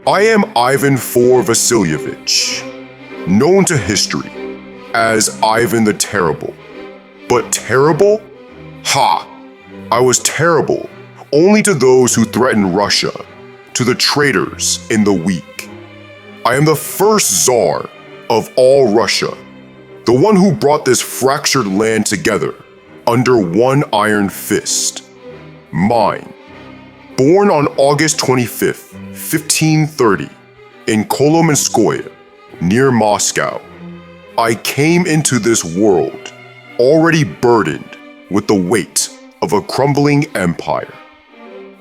I am Ivan IV Vasilievich, known to history as Ivan the Terrible. But terrible? Ha! I was terrible only to those who threatened Russia, to the traitors and the weak. I am the first Tsar of all Russia, the one who brought this fractured land together under one iron fist. Mine. Born on August 25th, 1530, in Kolomenskoye, near Moscow, I came into this world already burdened with the weight of a crumbling empire.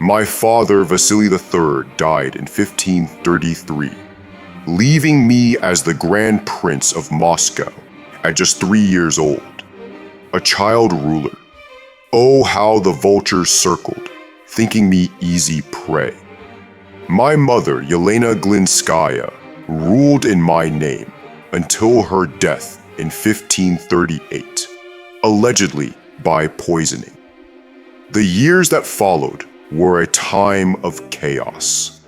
My father, Vasily III, died in 1533, leaving me as the Grand Prince of Moscow at just 3 years old, a child ruler. Oh, how the vultures circled, thinking me easy prey. My mother, Yelena Glinskaya, ruled in my name until her death in 1538, allegedly by poisoning. The years that followed were a time of chaos.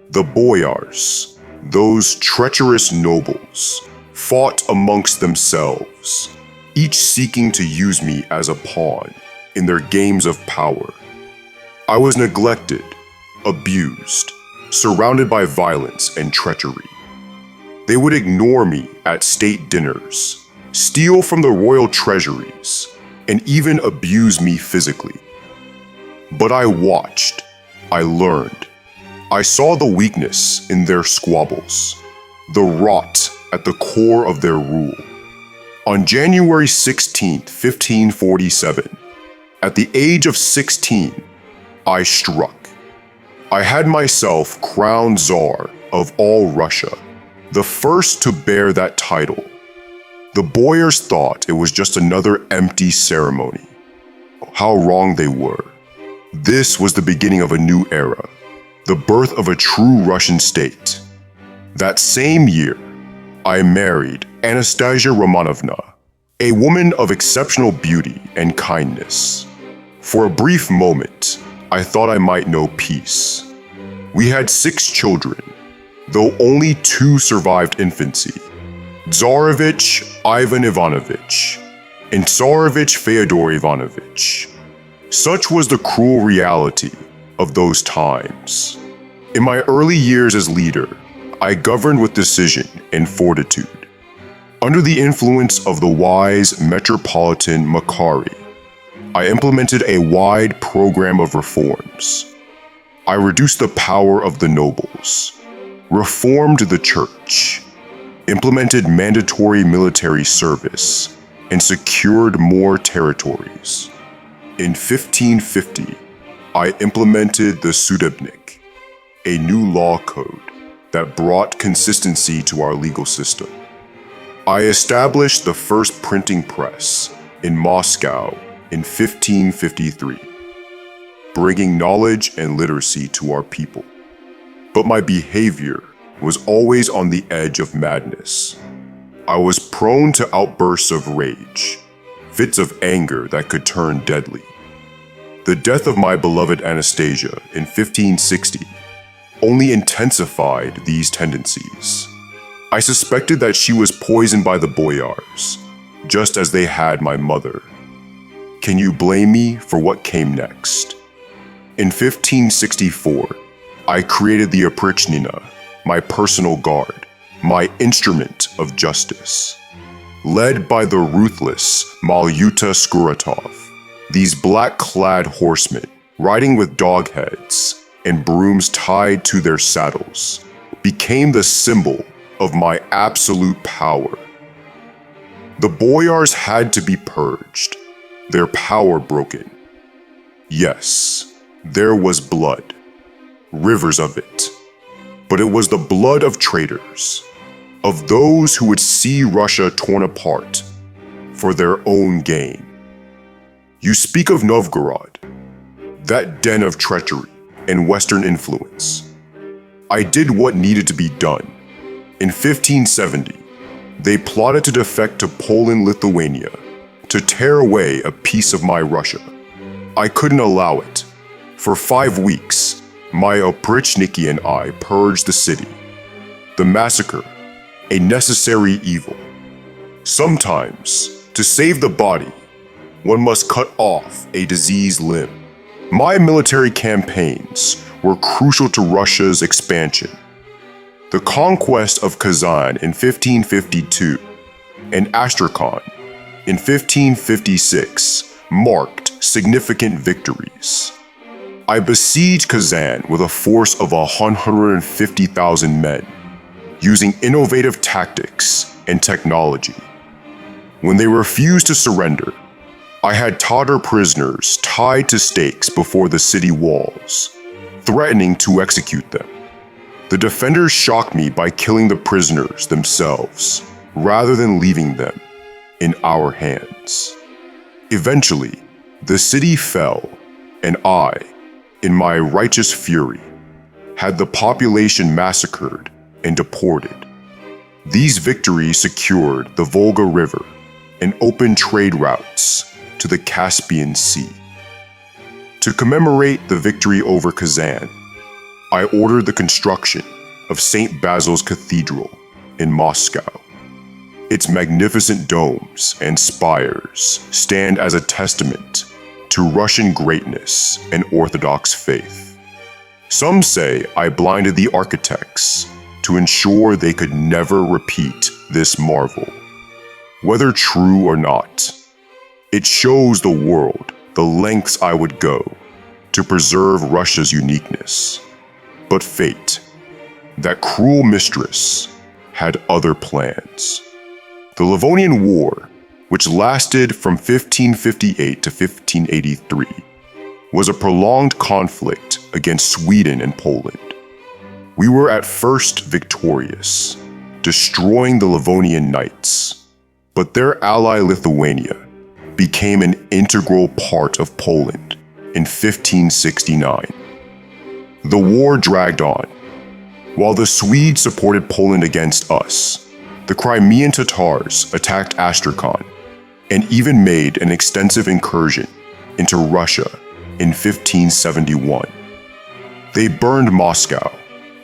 The boyars, those treacherous nobles, fought amongst themselves, each seeking to use me as a pawn in their games of power. I was neglected, abused, surrounded by violence and treachery. They would ignore me at state dinners, steal from the royal treasuries, and even abuse me physically. But I watched, I learned. I saw the weakness in their squabbles, the rot at the core of their rule. On January 16, 1547, at the age of 16, I struck. I had myself crowned Tsar of all Russia, the first to bear that title. The boyars thought it was just another empty ceremony. How wrong they were. This was the beginning of a new era, the birth of a true Russian state. That same year, I married Anastasia Romanovna, a woman of exceptional beauty and kindness. For a brief moment, I thought I might know peace. We had 6 children, though only 2 survived infancy. Tsarevich Ivan Ivanovich and Tsarevich Fyodor Ivanovich. Such was the cruel reality of those times. In my early years as leader, I governed with decision and fortitude. Under the influence of the wise Metropolitan Makary, I implemented a wide program of reforms. I reduced the power of the nobles, reformed the church, implemented mandatory military service, and secured more territories. In 1550, I implemented the Sudebnik, a new law code that brought consistency to our legal system. I established the first printing press in Moscow in 1553, bringing knowledge and literacy to our people. But my behavior was always on the edge of madness. I was prone to outbursts of rage, fits of anger that could turn deadly. The death of my beloved Anastasia in 1560 only intensified these tendencies. I suspected that she was poisoned by the boyars, just as they had my mother. Can you blame me for what came next? In 1564, I created the Oprichnina, my personal guard, my instrument of justice. Led by the ruthless Malyuta Skuratov, these black-clad horsemen, riding with dog heads and brooms tied to their saddles, became the symbol of my absolute power. The boyars had to be purged, their power broken. Yes, there was blood, rivers of it, but it was the blood of traitors, of those who would see Russia torn apart for their own gain. You speak of Novgorod, that den of treachery and Western influence. I did what needed to be done. In 1570, they plotted to defect to Poland-Lithuania, to tear away a piece of my Russia. I couldn't allow it. For 5 weeks, My Oprichniki and I purged the city. The massacre, a necessary evil. Sometimes, to save the body, one must cut off a diseased limb. My military campaigns were crucial to Russia's expansion. The conquest of Kazan in 1552 and Astrakhan in 1556 marked significant victories. I besieged Kazan with a force of 150,000 men, using innovative tactics and technology. When they refused to surrender, I had Tatar prisoners tied to stakes before the city walls, threatening to execute them. The defenders shocked me by killing the prisoners themselves, rather than leaving them in our hands. Eventually, the city fell, and I, in my righteous fury, had the population massacred and deported. These victories secured the Volga River and opened trade routes to the Caspian Sea. To commemorate the victory over Kazan, I ordered the construction of St. Basil's Cathedral in Moscow. Its magnificent domes and spires stand as a testament to Russian greatness and Orthodox faith. Some say I blinded the architects to ensure they could never repeat this marvel. Whether true or not, it shows the world the lengths I would go to preserve Russia's uniqueness. But fate, that cruel mistress, had other plans. The Livonian War, which lasted from 1558 to 1583, was a prolonged conflict against Sweden and Poland. We were at first victorious, destroying the Livonian Knights, but their ally Lithuania became an integral part of Poland in 1569. The war dragged on. While the Swedes supported Poland against us, the Crimean Tatars attacked Astrakhan and even made an extensive incursion into Russia in 1571. They burned Moscow,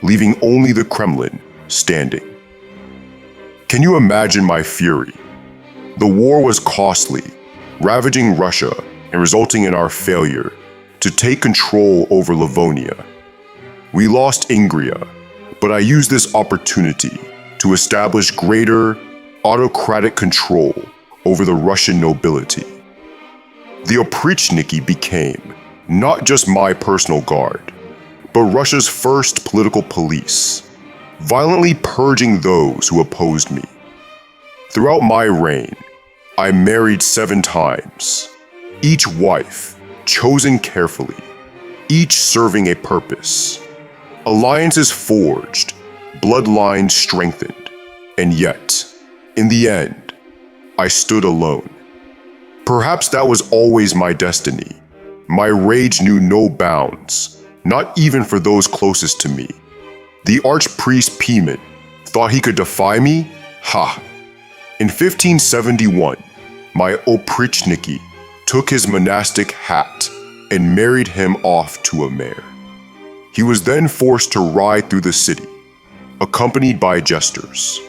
leaving only the Kremlin standing. Can you imagine my fury? The war was costly, ravaging Russia and resulting in our failure to take control over Livonia. We lost Ingria, but I used this opportunity to establish greater autocratic control over the Russian nobility. The Oprichniki became not just my personal guard, but Russia's first political police, violently purging those who opposed me. Throughout my reign, I married 7 times, each wife chosen carefully, each serving a purpose. Alliances forged, bloodlines strengthened, and yet, in the end, I stood alone. Perhaps that was always my destiny. My rage knew no bounds, not even for those closest to me. The archpriest Pimen thought he could defy me? Ha! In 1571, my Oprichniki took his monastic hat and married him off to a mare. He was then forced to ride through the city, accompanied by jesters.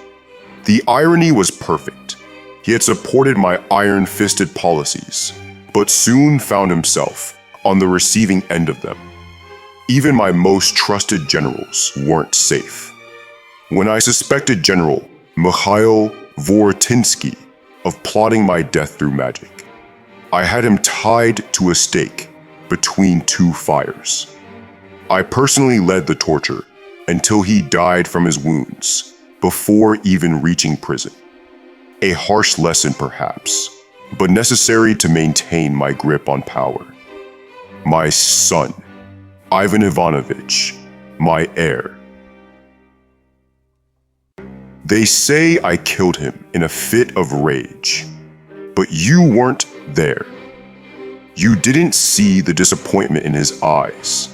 The irony was perfect. He had supported my iron-fisted policies, but soon found himself on the receiving end of them. Even my most trusted generals weren't safe. When I suspected General Mikhail Vorotinsky of plotting my death through magic, I had him tied to a stake between 2 fires. I personally led the torture until he died from his wounds before even reaching prison. A harsh lesson perhaps, but necessary to maintain my grip on power. My son, Ivan Ivanovich, my heir. They say I killed him in a fit of rage, but you weren't there. You didn't see the disappointment in his eyes,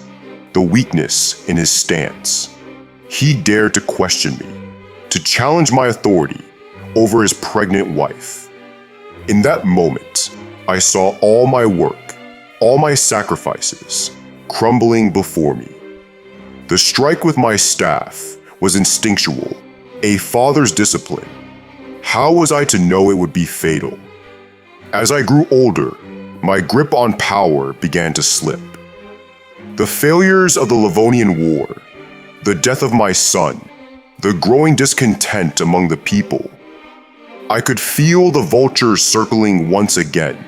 the weakness in his stance. He dared to question me, to challenge my authority over his pregnant wife. In that moment, I saw all my work, all my sacrifices, crumbling before me. The strike with my staff was instinctual, a father's discipline. How was I to know it would be fatal? As I grew older, my grip on power began to slip. The failures of the Livonian War, the death of my son, the growing discontent among the people. I could feel the vultures circling once again,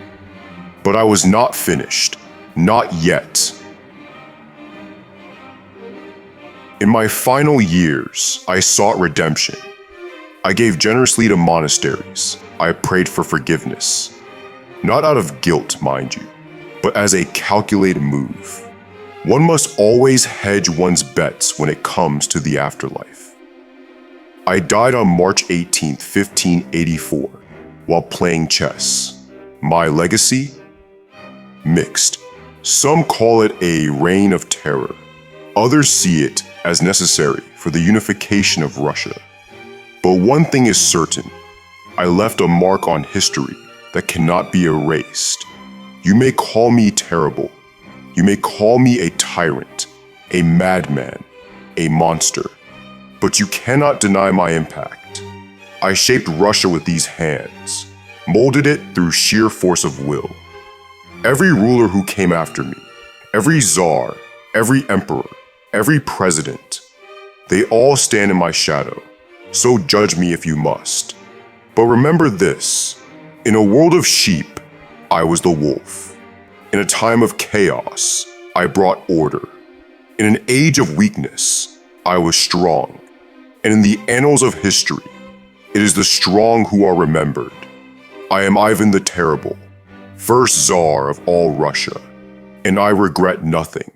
but I was not finished, not yet. In my final years, I sought redemption. I gave generously to monasteries. I prayed for forgiveness. Not out of guilt, mind you, but as a calculated move. One must always hedge one's bets when it comes to the afterlife. I died on March 18, 1584, while playing chess. My legacy? Mixed. Some call it a reign of terror. Others see it as necessary for the unification of Russia. But one thing is certain. I left a mark on history that cannot be erased. You may call me terrible. You may call me a tyrant, a madman, a monster. But you cannot deny my impact. I shaped Russia with these hands, molded it through sheer force of will. Every ruler who came after me, every czar, every emperor, every president, they all stand in my shadow. So judge me if you must. But remember this, in a world of sheep, I was the wolf. In a time of chaos, I brought order. In an age of weakness, I was strong. And in the annals of history, it is the strong who are remembered. I am Ivan the Terrible, first Tsar of all Russia, and I regret nothing.